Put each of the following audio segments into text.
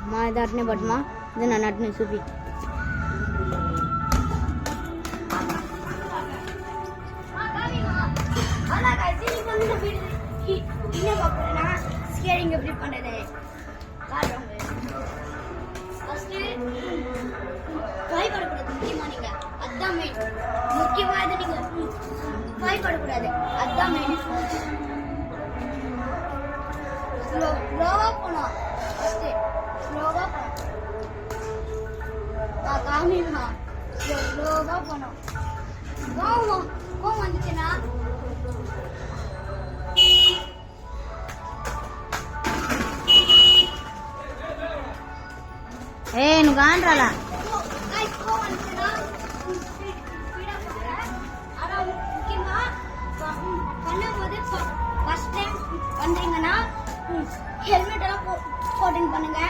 మా ఇది అట్నే పట్టుమా ఇది నన్ను అట్నే చూపి ஸ்கேரிங் எப்படி பண்றது பயப்படக்கூடாது முக்கியமா நீங்க அதான் மெயின் முக்கியமா இது நீங்க பயப்படக்கூடாது அதான் மெயின் ஸ்லோவா போனோம் ஃபர்ஸ்ட் ஸ்லோவா காமிமா ஸ்லோவா போனோம் கோவம் வந்துச்சுன்னா నువ్వు కాంట్రాలా ஃபர்ஸ்ட் டைம் பண்றீங்கன்னா ஹெல்மெட் எல்லாம் போட்டிங் பண்ணுங்க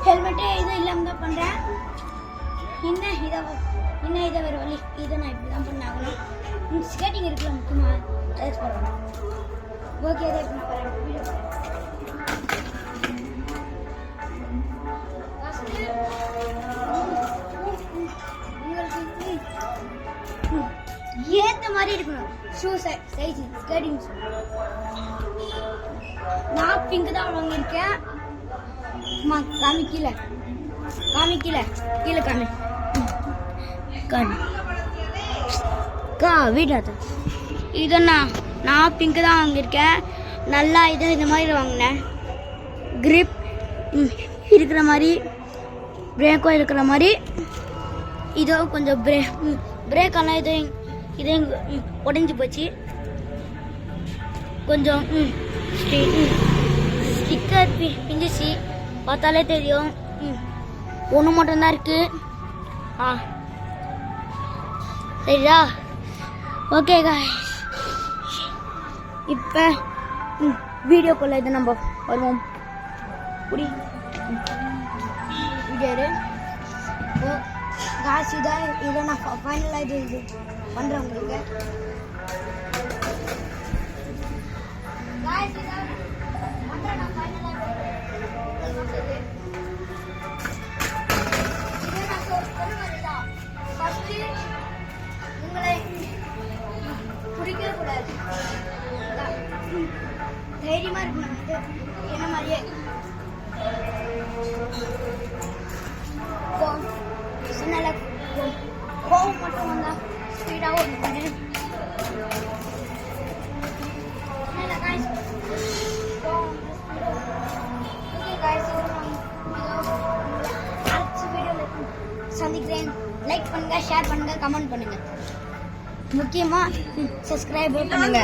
ஹெல்மெட்டே இது இல்லாம தான் பண்றேன் இன்னும் இதை வேற வழி இதை நான் இப்படி தான் பண்ணாகணும் ஸ்கேட்டிங் இருக்குல்ல முக்கியமா டச் பண்ணணும் ஓகே அதை இப்போ நான் வீடியோ ஏத்த மாதிரி இருக்கணும் ஷூ சைஸ் ஸ்கேட்டிங் ஷூ நான் பிங்க் தான் வாங்கியிருக்கேன் காமி கீழே காமி வீடாத இதை நான் பிங்க் தான் வாங்கியிருக்கேன் நல்லா இது இந்த மாதிரி வாங்கினேன் கிரிப் இருக்கிற மாதிரி பிரேக்கும் இருக்கிற மாதிரி இதோ கொஞ்சம் பிரேக்கெல்லாம் இது உடஞ்சி போச்சு கொஞ்சம் ஸ்டிக்கர் பிஞ்சிச்சு பார்த்தாலே தெரியும் ஒன்று மட்டும்தான் இருக்கு சரிதா ஓகே காய்ஸ் இப்போ வீடியோக்குள்ள இது நம்ம வருவோம் புடி வீடியோ காசு இதை நான் ஃபைனலாக இது பண்ணுறேன் உங்களுக்கு உங்களை பிடிக்கவே கூடாது தைரியமாக இருக்கணும் என்ன மாதிரியே கோவம் மட்டும் வந்தா ஸ்பீடாக ஓடுங்க சந்திக்கிறேன் லைக் பண்ணுங்க ஷேர் பண்ணுங்க கமெண்ட் பண்ணுங்க முக்கியமா சப்ஸ்கிரைப் பண்ணுங்க